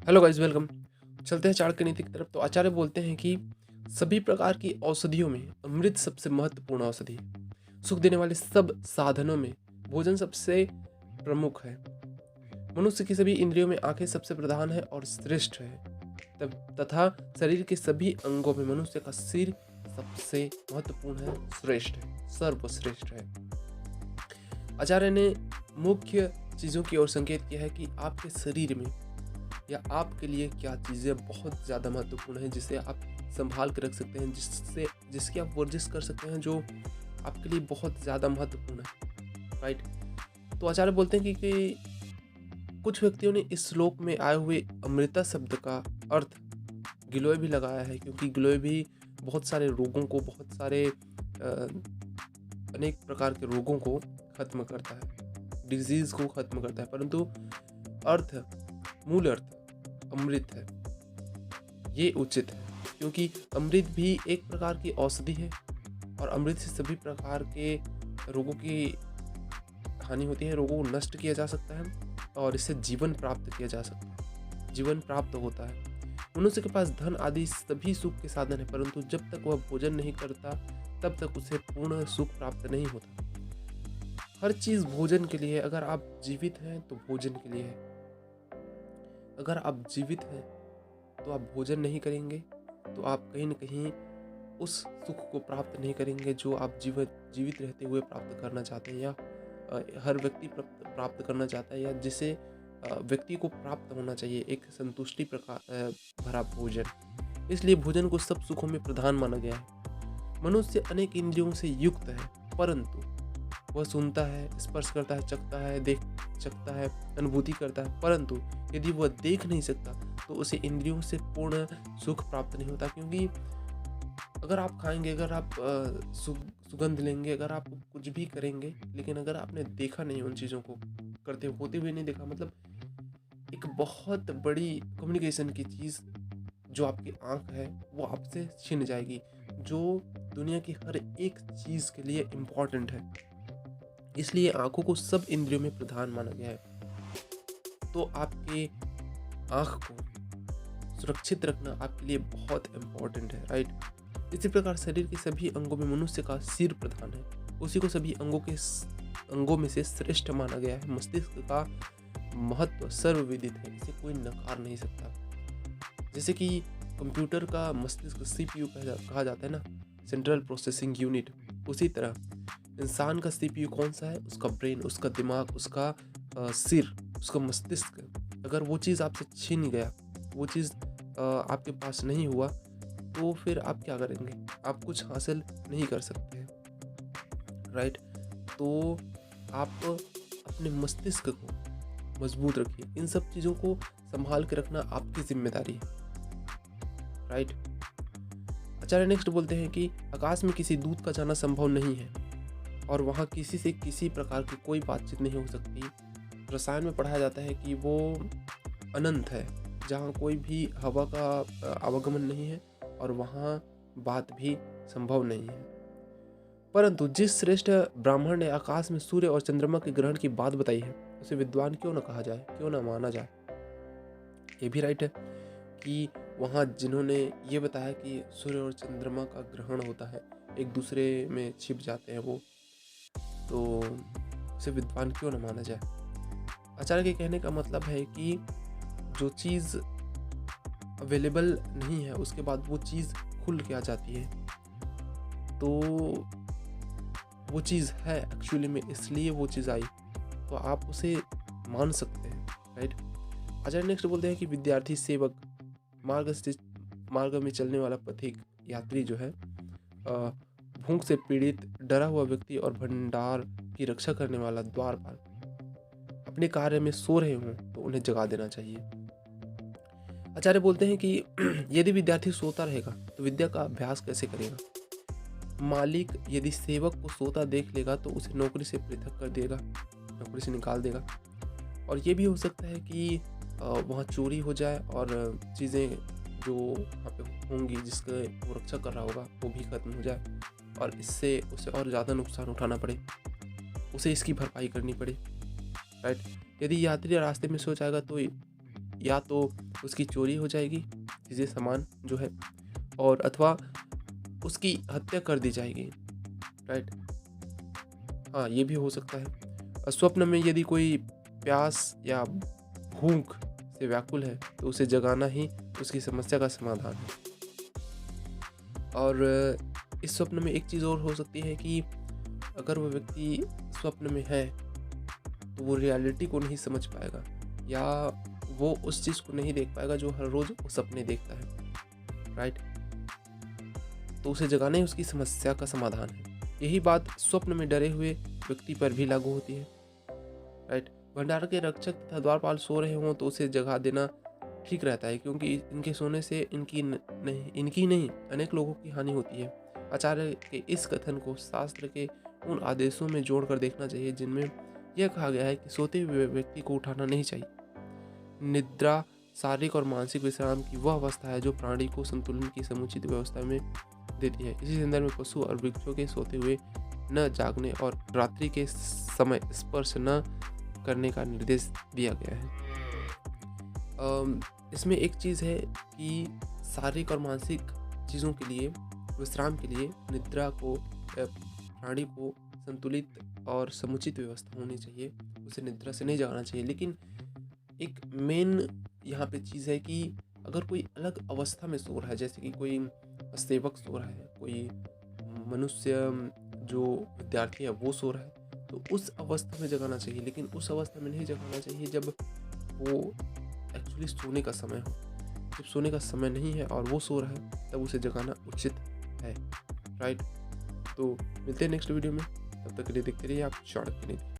Hello guys, welcome. चलते हैं चाणक्य नीति की तरफ। तो आचार्य बोलते हैं कि सभी प्रकार की औषधियों में अमृत सबसे महत्वपूर्ण औषधि है। सुख देने वाले सब साधनों में भोजन सबसे प्रमुख है। मनुष्य की सभी इंद्रियों में आंखें सबसे प्रधान है और श्रेष्ठ है। तब तथा शरीर के सभी अंगों में मनुष्य का सिर सबसे महत्वपूर्ण है, श्रेष्ठ है, सर्वश्रेष्ठ है। आचार्य ने मुख्य चीजों की ओर संकेत किया है कि आपके शरीर में या आपके लिए क्या चीज़ें बहुत ज़्यादा महत्वपूर्ण हैं, जिसे आप संभाल के रख सकते हैं, जिसकी आप वर्जिश कर सकते हैं, जो आपके लिए बहुत ज़्यादा महत्वपूर्ण है, राइट। तो आचार्य बोलते हैं कि कुछ व्यक्तियों ने इस श्लोक में आए हुए अमृता शब्द का अर्थ गिलोय भी लगाया है, क्योंकि गिलोय भी बहुत सारे रोगों को, बहुत सारे अनेक प्रकार के रोगों को खत्म करता है, डिजीज को खत्म करता है, परंतु मूल अर्थ अमृत है, ये उचित है, क्योंकि अमृत भी एक प्रकार की औषधि है और अमृत से सभी प्रकार के रोगों की हानि होती है, रोगों को नष्ट किया जा सकता है और इससे जीवन प्राप्त किया जा सकता है, जीवन प्राप्त होता है। मनुष्य के पास धन आदि सभी सुख के साधन है, परंतु जब तक वह भोजन नहीं करता तब तक उसे पूर्ण सुख प्राप्त नहीं होता। हर चीज भोजन के लिए है। अगर आप जीवित हैं तो भोजन के लिए है, अगर आप जीवित हैं तो आप भोजन नहीं करेंगे तो आप कहीं न कहीं उस सुख को प्राप्त नहीं करेंगे जो आप जीवित रहते हुए प्राप्त करना चाहते हैं, या हर व्यक्ति प्राप्त करना चाहता है, या जिसे व्यक्ति को प्राप्त होना चाहिए, एक संतुष्टि भरा भोजन। इसलिए भोजन को सब सुखों में प्रधान माना गया है। मनुष्य अनेक इंद्रियों से युक्त है, परंतु वह सुनता है, स्पर्श करता है, चखता है, देख सकता है, अनुभूति करता है, परंतु यदि वह देख नहीं सकता तो उसे इंद्रियों से पूर्ण सुख प्राप्त नहीं होता। क्योंकि अगर आप खाएंगे, अगर आप सुगंध लेंगे, अगर आप कुछ भी करेंगे, लेकिन अगर आपने देखा नहीं, उन चीज़ों को करते होते हुए नहीं देखा, मतलब एक बहुत बड़ी कम्युनिकेशन की चीज़ जो आपकी आंख है वो आपसे छिन जाएगी, जो दुनिया की हर एक चीज़ के लिए इम्पॉर्टेंट है। इसलिए आंखों को सब इंद्रियों में प्रधान माना गया है। तो आपके आंख को सुरक्षित रखना आपके लिए बहुत इम्पोर्टेंट है, राइट। इसी प्रकार शरीर के सभी अंगों में मनुष्य का सिर प्रधान है, उसी को सभी अंगों में से श्रेष्ठ माना गया है। मस्तिष्क का महत्व सर्वविदित है, इसे कोई नकार नहीं सकता। जैसे कि कंप्यूटर का मस्तिष्क सीपीयू कहा जाता है ना, सेंट्रल प्रोसेसिंग यूनिट, उसी तरह इंसान का सीपीयू कौन सा है? उसका ब्रेन, उसका दिमाग, उसका सिर, उसका मस्तिष्क। अगर वो चीज़ आपसे छीन गया, वो चीज़ आपके पास नहीं हुआ, तो फिर आप क्या करेंगे? आप कुछ हासिल नहीं कर सकते हैं, राइट। तो आप अपने मस्तिष्क को मजबूत रखिए, इन सब चीज़ों को संभाल के रखना आपकी जिम्मेदारी है, राइट। आचार्य नेक्स्ट बोलते हैं कि आकाश में किसी दूत का जाना संभव नहीं है और वहाँ किसी से किसी प्रकार की कोई बातचीत नहीं हो सकती। रसायन में पढ़ाया जाता है कि वो अनंत है, जहाँ कोई भी हवा का आवागमन नहीं है और वहाँ बात भी संभव नहीं है। परंतु जिस श्रेष्ठ ब्राह्मण ने आकाश में सूर्य और चंद्रमा के ग्रहण की बात बताई है, उसे विद्वान क्यों न कहा जाए, क्यों न माना जाए। ये भी राइट है कि वहाँ जिन्होंने ये बताया कि सूर्य और चंद्रमा का ग्रहण होता है, एक दूसरे में छिप जाते हैं वो, तो उसे विद्वान क्यों न माना जाए। आचार्य के कहने का मतलब है कि जो चीज़ अवेलेबल नहीं है, उसके बाद वो चीज़ खुल के आ जाती है, तो वो चीज़ है एक्चुअली में, इसलिए वो चीज़ आई, तो आप उसे मान सकते हैं, राइट। आचार्य नेक्स्ट बोलते हैं कि विद्यार्थी, सेवक, मार्ग में चलने वाला पथिक, यात्री जो है, भूख से पीड़ित, डरा हुआ व्यक्ति और भंडार की रक्षा करने वाला द्वारपाल अपने कार्य में सो रहे हों तो उन्हें जगा देना चाहिए। आचार्य बोलते हैं कि यदि विद्यार्थी सोता रहेगा तो विद्या का अभ्यास कैसे करेगा। मालिक यदि सेवक को सोता देख लेगा तो उसे नौकरी से पृथक कर देगा, नौकरी से निकाल देगा। और ये भी हो सकता है कि वहाँ चोरी हो जाए और चीज़ें जो वहाँ पे होंगी, जिसके वो रक्षा कर रहा होगा, वो भी खत्म हो जाए और इससे उसे और ज़्यादा नुकसान उठाना पड़े, उसे इसकी भरपाई करनी पड़े, राइट। यदि यात्री रास्ते में सो जाएगा तो या तो उसकी चोरी हो जाएगी चीज़ें, सामान जो है, और अथवा उसकी हत्या कर दी जाएगी, राइट। हाँ, ये भी हो सकता है। स्वप्न में यदि कोई प्यास या भूख से व्याकुल है तो उसे जगाना ही उसकी समस्या का समाधान है। और इस स्वप्न में एक चीज़ और हो सकती है कि अगर वो व्यक्ति स्वप्न में है तो वो रियलिटी को नहीं समझ पाएगा, या वो उस चीज़ को नहीं देख पाएगा जो हर रोज़ वो सपने देखता है, राइट। तो उसे जगाना ही उसकी समस्या का समाधान है। यही बात स्वप्न में डरे हुए व्यक्ति पर भी लागू होती है, राइट। भंडार के रक्षक तथा द्वारपाल सो रहे हों तो उसे जगा देना ठीक रहता है, क्योंकि इनके सोने से इनकी नहीं अनेक लोगों की हानि होती है। आचार्य के इस कथन को शास्त्र के उन आदेशों में जोड़कर देखना चाहिए जिनमें यह कहा गया है कि सोते हुए व्यक्ति को उठाना नहीं चाहिए। निद्रा शारीरिक और मानसिक विश्राम की वह अवस्था है जो प्राणी को संतुलन की समुचित व्यवस्था में देती है। इसी संदर्भ में पशु और वृक्षों के सोते हुए न जागने और रात्रि के समय स्पर्श न करने का निर्देश दिया गया है। इसमें एक चीज़ है कि शारीरिक और मानसिक चीज़ों के लिए, विश्राम के लिए निद्रा को, प्राणी को संतुलित और समुचित व्यवस्था होनी चाहिए, उसे निद्रा से नहीं जगाना चाहिए। लेकिन एक मेन यहाँ पे चीज़ है कि अगर कोई अलग अवस्था में सो रहा है, जैसे कि कोई सेवक सो रहा है, कोई मनुष्य जो विद्यार्थी है वो सो रहा है, तो उस अवस्था में जगाना चाहिए। लेकिन उस अवस्था में नहीं जगाना चाहिए जब वो एक्चुअली सोने का समय हो। जब सोने का समय नहीं है और वो सो रहा है तब उसे जगाना उचित है, राइट। तो मिलते हैं नेक्स्ट वीडियो में, तब तक के लिए देखते रहिए आप चाणक्य नीति।